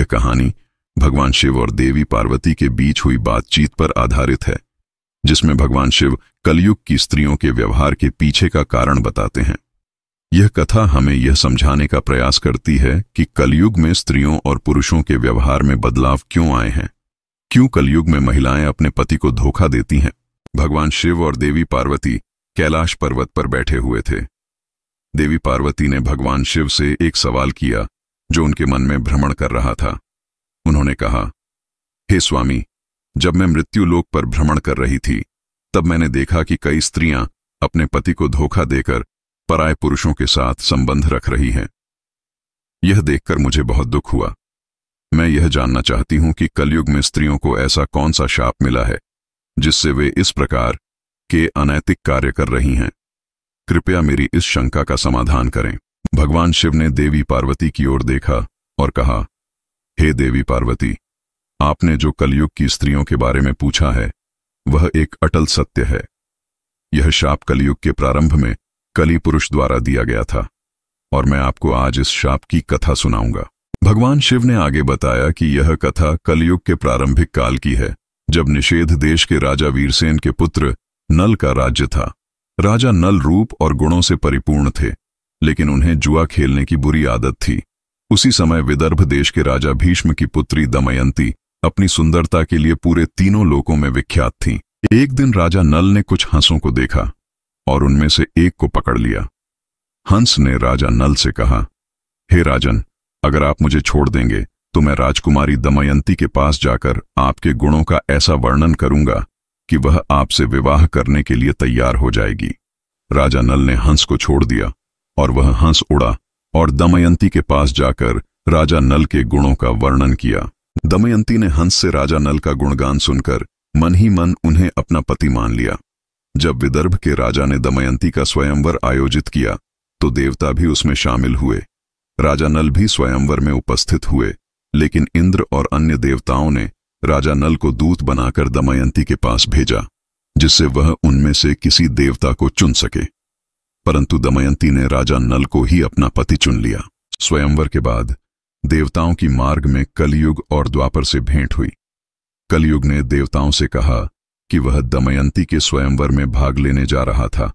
यह कहानी भगवान शिव और देवी पार्वती के बीच हुई बातचीत पर आधारित है, जिसमें भगवान शिव कलयुग की स्त्रियों के व्यवहार के पीछे का कारण बताते हैं। यह कथा हमें यह समझाने का प्रयास करती है कि कलयुग में स्त्रियों और पुरुषों के व्यवहार में बदलाव क्यों आए हैं, क्यों कलयुग में महिलाएं अपने पति को धोखा देती हैं। भगवान शिव और देवी पार्वती कैलाश पर्वत पर बैठे हुए थे। देवी पार्वती ने भगवान शिव से एक सवाल किया जो उनके मन में भ्रमण कर रहा था। उन्होंने कहा, हे स्वामी, जब मैं मृत्यु लोक पर भ्रमण कर रही थी तब मैंने देखा कि कई स्त्रियां अपने पति को धोखा देकर पराये पुरुषों के साथ संबंध रख रही हैं। यह देखकर मुझे बहुत दुख हुआ। मैं यह जानना चाहती हूं कि कलयुग में स्त्रियों को ऐसा कौन सा शाप मिला है जिससे वे इस प्रकार के अनैतिक कार्य कर रही हैं। कृपया मेरी इस शंका का समाधान करें। भगवान शिव ने देवी पार्वती की ओर देखा और कहा, हे देवी पार्वती, आपने जो कलयुग की स्त्रियों के बारे में पूछा है वह एक अटल सत्य है। यह शाप कलयुग के प्रारंभ में कली पुरुष द्वारा दिया गया था और मैं आपको आज इस शाप की कथा सुनाऊंगा। भगवान शिव ने आगे बताया कि यह कथा कलयुग के प्रारंभिक काल की है, जब निषेध देश के राजा वीरसेन के पुत्र नल का राज्य था। राजा नल रूप और गुणों से परिपूर्ण थे, लेकिन उन्हें जुआ खेलने की बुरी आदत थी। उसी समय विदर्भ देश के राजा भीष्म की पुत्री दमयंती अपनी सुंदरता के लिए पूरे तीनों लोकों में विख्यात थी। एक दिन राजा नल ने कुछ हंसों को देखा और उनमें से एक को पकड़ लिया। हंस ने राजा नल से कहा, हे राजन, अगर आप मुझे छोड़ देंगे तो मैं राजकुमारी दमयंती के पास जाकर आपके गुणों का ऐसा वर्णन करूंगा कि वह आपसे विवाह करने के लिए तैयार हो जाएगी। राजा नल ने हंस को छोड़ दिया और वह हंस उड़ा और दमयंती के पास जाकर राजा नल के गुणों का वर्णन किया। दमयंती ने हंस से राजा नल का गुणगान सुनकर मन ही मन उन्हें अपना पति मान लिया। जब विदर्भ के राजा ने दमयंती का स्वयंवर आयोजित किया तो देवता भी उसमें शामिल हुए। राजा नल भी स्वयंवर में उपस्थित हुए, लेकिन इंद्र और अन्य देवताओं ने राजा नल को दूत बनाकर दमयंती के पास भेजा, जिससे वह उनमें से किसी देवता को चुन सके। परंतु दमयंती ने राजा नल को ही अपना पति चुन लिया। स्वयंवर के बाद देवताओं की मार्ग में कलयुग और द्वापर से भेंट हुई। कलयुग ने देवताओं से कहा कि वह दमयंती के स्वयंवर में भाग लेने जा रहा था,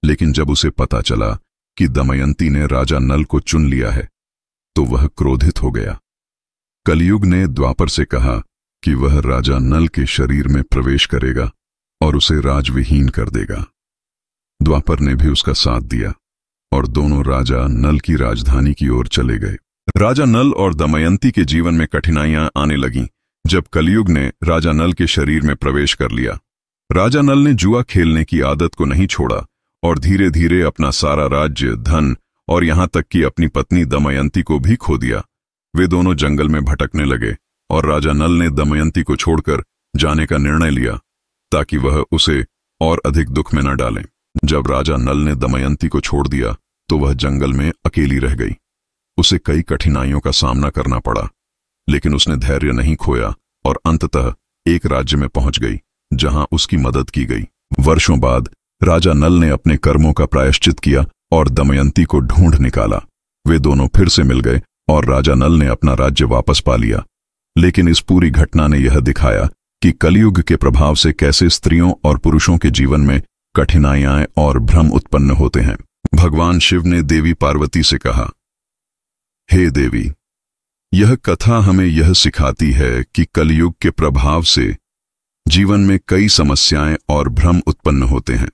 लेकिन जब उसे पता चला कि दमयंती ने राजा नल को चुन लिया है तो वह क्रोधित हो गया। कलयुग ने द्वापर से कहा कि वह राजा नल के शरीर में प्रवेश करेगा और उसे राजविहीन कर देगा। द्वापर ने भी उसका साथ दिया और दोनों राजा नल की राजधानी की ओर चले गए। राजा नल और दमयंती के जीवन में कठिनाइयां आने लगीं जब कलयुग ने राजा नल के शरीर में प्रवेश कर लिया। राजा नल ने जुआ खेलने की आदत को नहीं छोड़ा और धीरे धीरे अपना सारा राज्य, धन और यहां तक कि अपनी पत्नी दमयंती को भी खो दिया। वे दोनों जंगल में भटकने लगे और राजा नल ने दमयंती को छोड़कर जाने का निर्णय लिया ताकि वह उसे और अधिक दुख में न डालें। जब राजा नल ने दमयंती को छोड़ दिया तो वह जंगल में अकेली रह गई। उसे कई कठिनाइयों का सामना करना पड़ा, लेकिन उसने धैर्य नहीं खोया और अंततः एक राज्य में पहुंच गई जहां उसकी मदद की गई। वर्षों बाद राजा नल ने अपने कर्मों का प्रायश्चित किया और दमयंती को ढूंढ निकाला। वे दोनों फिर से मिल गए और राजा नल ने अपना राज्य वापस पा लिया। लेकिन इस पूरी घटना ने यह दिखाया कि कलयुग के प्रभाव से कैसे स्त्रियों और पुरुषों के जीवन में कठिनाइयां और भ्रम उत्पन्न होते हैं। भगवान शिव ने देवी पार्वती से कहा, हे देवी, यह कथा हमें यह सिखाती है कि कलयुग के प्रभाव से जीवन में कई समस्याएं और भ्रम उत्पन्न होते हैं,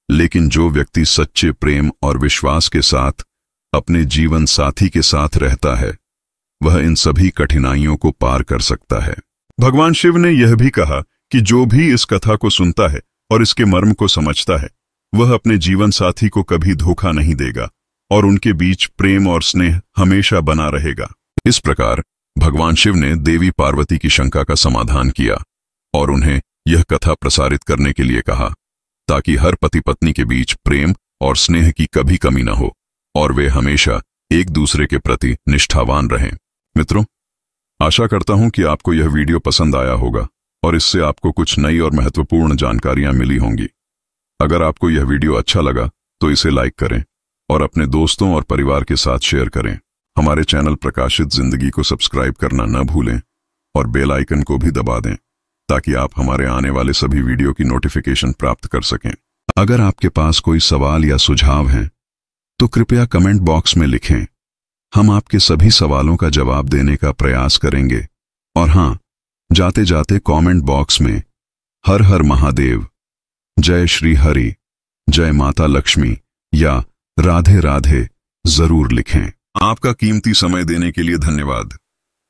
लेकिन जो व्यक्ति सच्चे प्रेम और विश्वास के साथ अपने जीवन साथी के साथ रहता है वह इन सभी कठिनाइयों को पार कर सकता है। भगवान शिव ने यह भी कहा कि जो भी इस कथा को सुनता है और इसके मर्म को समझता है वह अपने जीवन साथी को कभी धोखा नहीं देगा और उनके बीच प्रेम और स्नेह हमेशा बना रहेगा। इस प्रकार भगवान शिव ने देवी पार्वती की शंका का समाधान किया और उन्हें यह कथा प्रसारित करने के लिए कहा ताकि हर पति पत्नी के बीच प्रेम और स्नेह की कभी कमी न हो और वे हमेशा एक दूसरे के प्रति निष्ठावान रहें। मित्रों, आशा करता हूं कि आपको यह वीडियो पसंद आया होगा और इससे आपको कुछ नई और महत्वपूर्ण जानकारियां मिली होंगी। अगर आपको यह वीडियो अच्छा लगा तो इसे लाइक करें और अपने दोस्तों और परिवार के साथ शेयर करें। हमारे चैनल प्रकाशित जिंदगी को सब्सक्राइब करना न भूलें और बेल आइकन को भी दबा दें ताकि आप हमारे आने वाले सभी वीडियो की नोटिफिकेशन प्राप्त कर सकें। अगर आपके पास कोई सवाल या सुझाव हैं तो कृपया कमेंट बॉक्स में लिखें। हम आपके सभी सवालों का जवाब देने का प्रयास करेंगे। और हाँ, जाते जाते कमेंट बॉक्स में हर हर महादेव, जय श्री हरि, जय माता लक्ष्मी या राधे राधे जरूर लिखें। आपका कीमती समय देने के लिए धन्यवाद।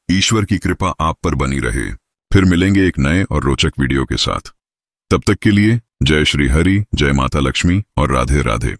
ईश्वर की कृपा आप पर बनी रहे। फिर मिलेंगे एक नए और रोचक वीडियो के साथ। तब तक के लिए जय श्री हरि, जय माता लक्ष्मी और राधे राधे।